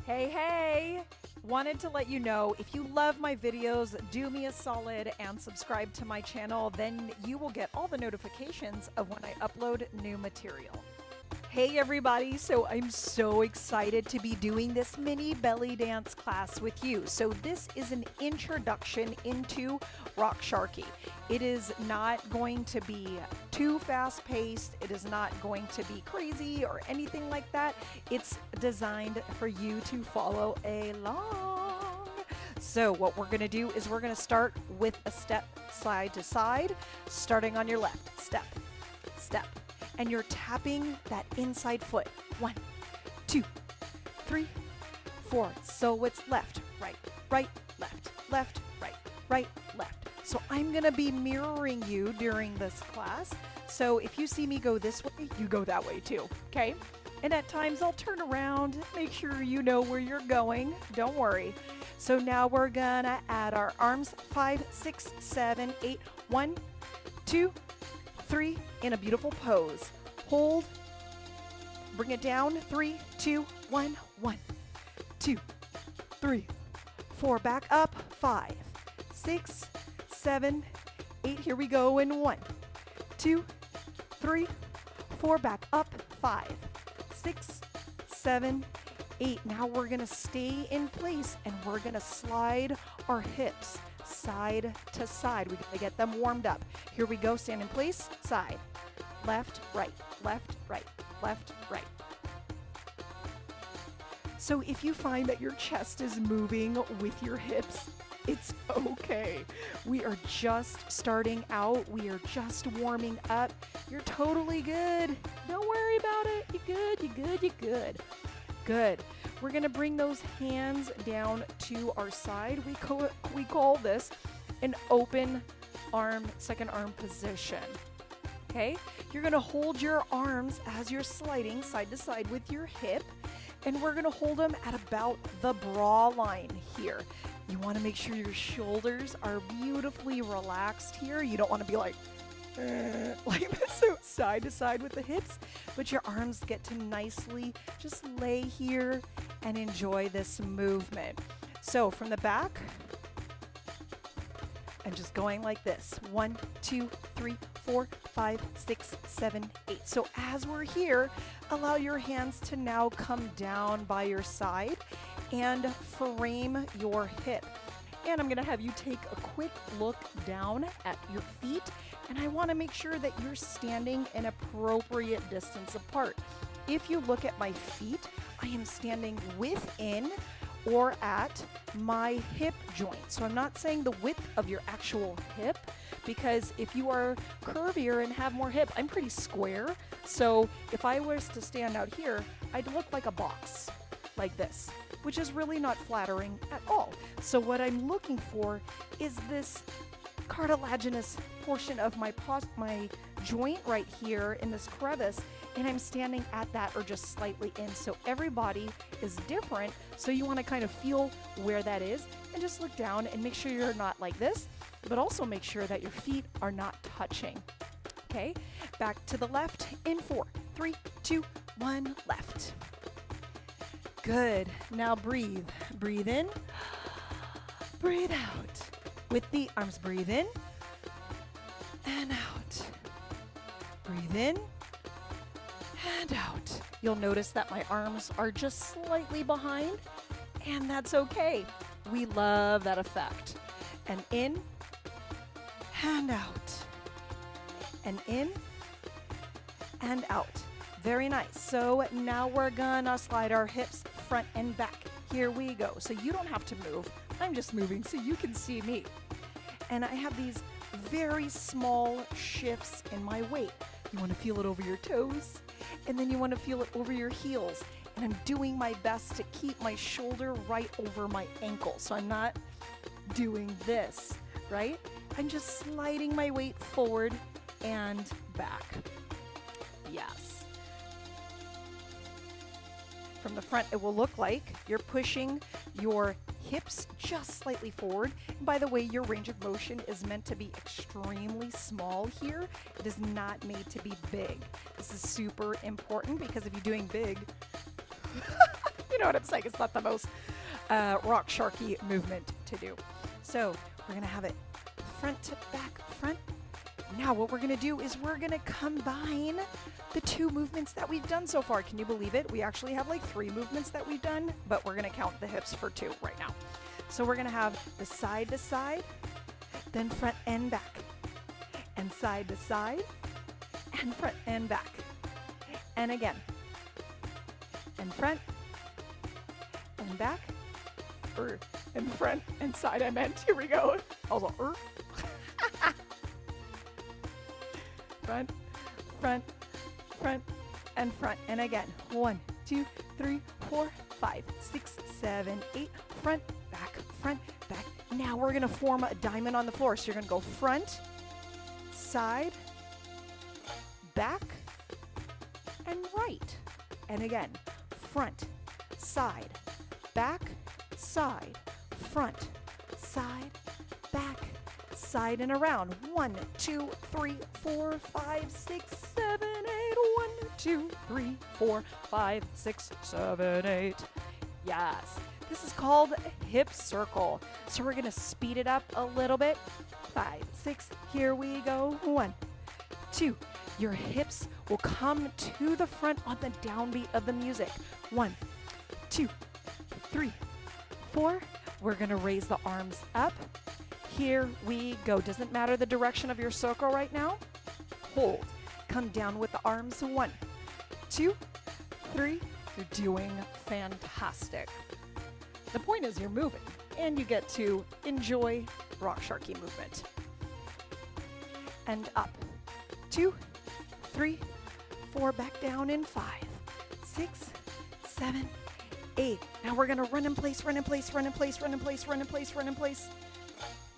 Hey, wanted to let you know, if you love my videos, do me a solid and subscribe to my channel. Then you will get all the notifications of when I upload new material. Hey everybody, so I'm so excited to be doing this mini belly dance class with you. So this is an introduction into rock Sharqi. It is not going to be too fast paced. It is not going to be crazy or anything like that. It's designed for you to follow along. So what we're gonna do is we're gonna start with a step side to side, starting on your left. Step, step. And you're tapping that inside foot. 1, 2, 3, 4. So it's left, right, right, left, left, right, right, left. So I'm gonna be mirroring you during this class. So if you see me go this way, you go that way too, okay? And at times I'll turn around, make sure you know where you're going. Don't worry. So now we're gonna add our arms. 5, 6, 7, 8. 1, 2, 3, in a beautiful pose. Hold, bring it down. 3, 2, 1, 1, 2, 3, 4, back up. 5, 6, 7, 8, here we go in 1, 2, 3, 4, back up. 5, 6, 7, 8. Now we're gonna stay in place and we're gonna slide our hips side to side. We gotta get them warmed up. Here we go, stand in place, side, left, right, left, right, left, right. So if you find that your chest is moving with your hips, it's okay. We are just starting out. We are just warming up. You're totally good. Don't worry about it. You're good, you're good, you're good. Good. We're gonna bring those hands down to our side. We call this an open arm, second arm position. Okay? You're gonna hold your arms as you're sliding side to side with your hip, and we're gonna hold them at about the bra line here. You wanna make sure your shoulders are beautifully relaxed here. You don't wanna be like this, so side to side with the hips, but your arms get to nicely just lay here and enjoy this movement. So from the back, I'm just going like this. 1, 2, 3, 4, 5, 6, 7, 8. So as we're here, allow your hands to now come down by your side and frame your hip. And I'm gonna have you take a quick look down at your feet, and I wanna make sure that you're standing an appropriate distance apart. If you look at my feet, I am standing within or at my hip joint. So I'm not saying the width of your actual hip, because if you are curvier and have more hip, I'm pretty square. So if I was to stand out here, I'd look like a box, like this, which is really not flattering at all. So what I'm looking for is this cartilaginous portion of my joint right here in this crevice, and I'm standing at that or just slightly in. So every body is different, so you want to kind of feel where that is and just look down and make sure you're not like this, but also make sure that your feet are not touching. Okay, back to the left in 4, 3, 2, 1, left. Good. Now breathe. Breathe in, breathe out. With the arms, breathe in and out. Breathe in and out. You'll notice that my arms are just slightly behind, and that's okay. We love that effect. And in and out. And in and out. Very nice. So now we're gonna slide our hips front and back. Here we go. So you don't have to move. I'm just moving so you can see me. And I have these very small shifts in my weight. You want to feel it over your toes, and then you want to feel it over your heels. And I'm doing my best to keep my shoulder right over my ankle. So I'm not doing this, right? I'm just sliding my weight forward and back. Yes. From the front, it will look like you're pushing your hips just slightly forward. And by the way, your range of motion is meant to be extremely small here. It is not made to be big. This is super important, because if you're doing big, know what I'm saying? It's not the most rock Sharqi movement to do. So we're going to have it front to back, front. Now what we're going to do is we're going to combine the two movements that we've done so far. Can you believe it? We actually have like 3 movements that we've done, but we're going to count the hips for 2 right now. So we're going to have the side to side, then front and back, and side to side, and front and back. And again, and front, and back, and front and side. I meant, here we go. Also, front, front, front, and front. And again, 1, 2, 3, 4, 5, 6, 7, 8, front, back, back. Now we're gonna form a diamond on the floor. So you're gonna go front, side, back, and right. And again, front, side, back, side, front, side, back, side, and around. 1, 2, 3, 4, 5, 6, 7, 8. 1, 2, 3, 4, 5, 6, 7, 8. Yes. This is called hip circle. So we're gonna speed it up a little bit. 5, 6, here we go. 1, 2. Your hips will come to the front on the downbeat of the music. 1, 2, 3, 4. We're gonna raise the arms up. Here we go. Doesn't matter the direction of your circle right now. Hold. Come down with the arms. 1, 2, 3. You're doing fantastic. The point is you're moving and you get to enjoy rock Sharqi movement. And up. 2, 3, 4, back down in 5, 6, 7, 8. Now we're gonna run in place, run in place, run in place, run in place, run in place, run in place.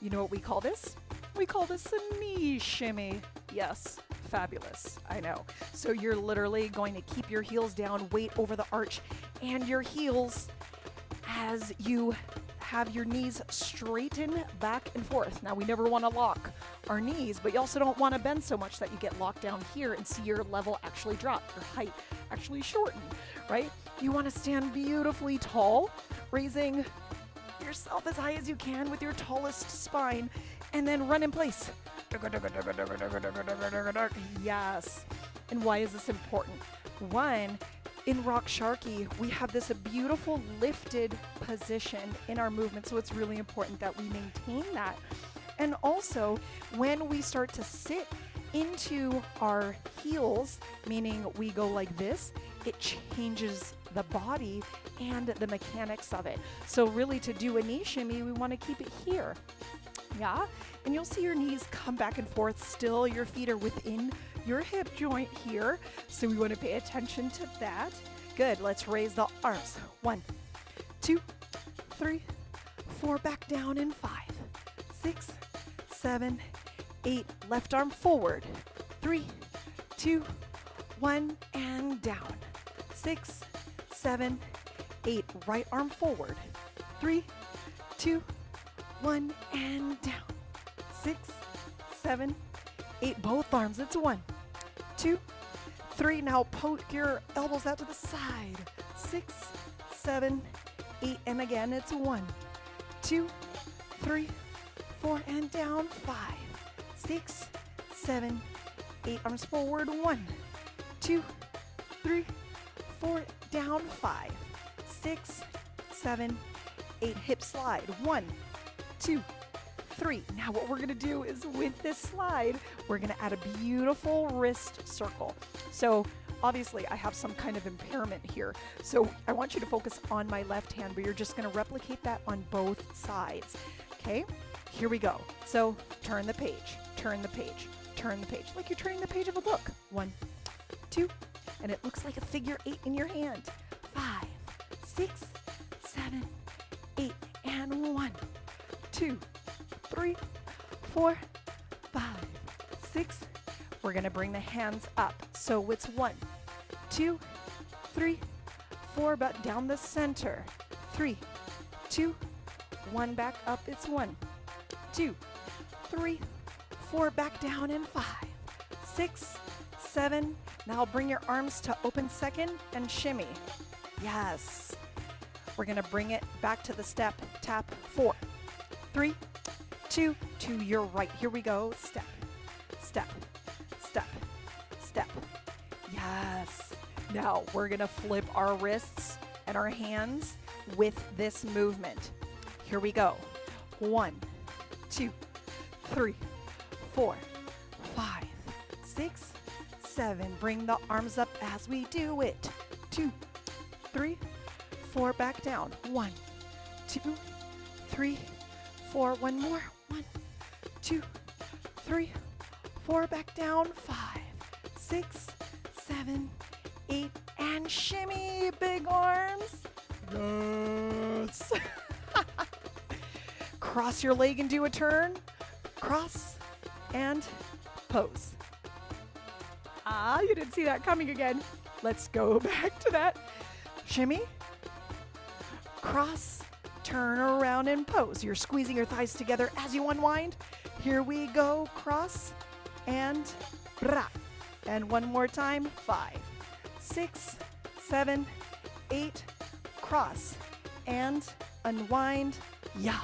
You know what we call this? We call this a knee shimmy. Yes, fabulous, I know. So you're literally going to keep your heels down, weight over the arch, and your heels as you have your knees straighten back and forth. Now we never want to lock our knees, but you also don't want to bend so much that you get locked down here and see your level actually drop, your height actually shorten, right? You want to stand beautifully tall, raising yourself as high as you can with your tallest spine, and then run in place. Yes. And why is this important? 1, in rock Sharqi, we have this beautiful lifted position in our movement, so it's really important that we maintain that. And also, when we start to sit into our heels, meaning we go like this, it changes the body and the mechanics of it. So really, to do a knee shimmy, we want to keep it here. Yeah, and you'll see your knees come back and forth. Still, your feet are within your hip joint here, so we want to pay attention to that. Good. Let's raise the arms. 1, 2, 3, 4, back down in 5, 6, 7, 8. Left arm forward. 3, 2, 1, and down. 6, 7, 8. Right arm forward. 3, 2, 1, and down. 6, 7, 8. Both arms. It's 1, 2, 3. Now poke your elbows out to the side. 6, 7, 8. And again, it's 1, 2, 3, 4, and down. 5, 6, 7, 8. Arms forward. 1, 2, 3, 4. Down. 5, 6, 7, 8. Hip slide. 1, 2, 3. Now what we're gonna do is with this slide, we're gonna add a beautiful wrist circle. So obviously I have some kind of impairment here. So I want you to focus on my left hand, but you're just gonna replicate that on both sides. Okay, here we go. So turn the page, turn the page, turn the page, like you're turning the page of a book. 1, 2, and it looks like a figure 8 in your hand. 5, 6, 7, 8, and 1, 2, 3, 4, 5, 6. We're gonna bring the hands up. So it's 1, 2, 3, 4, but down the center. 3, 2, 1, back up. It's 1, 2, 3, 4, back down, and 5, 6, 7. Now bring your arms to open second and shimmy. Yes. We're going to bring it back to the step. Tap 4, 3, 2, to your right. Here we go. Step, step, step, step. Yes. Now we're going to flip our wrists and our hands with this movement. Here we go. 1, 2, 3, 4, 5, 6, 7. Bring the arms up as we do it. 2, 3, 4. Back down. 1, 2, 3, 4. One more. 1, 2, 3, 4. Back down. 5, 6, 7, 8. And shimmy. Big arms. Yes. Cross your leg and do a turn. Cross and pose. Ah, you didn't see that coming again. Let's go back to that. Shimmy. Cross, turn around and pose. You're squeezing your thighs together as you unwind. Here we go. Cross and bra. And one more time. 5, 6, 7, 8. Cross and unwind. Yeah.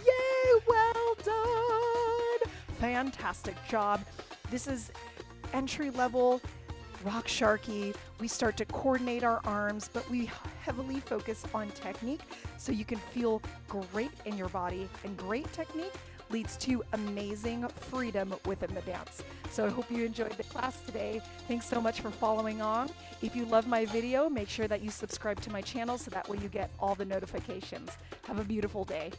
Yay, well done. Fantastic job. This is entry level Rock Sharqi. We start to coordinate our arms, but we heavily focus on technique so you can feel great in your body, and great technique leads to amazing freedom within the dance. So I hope you enjoyed the class today. Thanks so much for following on. If you love my video, make sure that you subscribe to my channel so that way you get all the notifications. Have a beautiful day.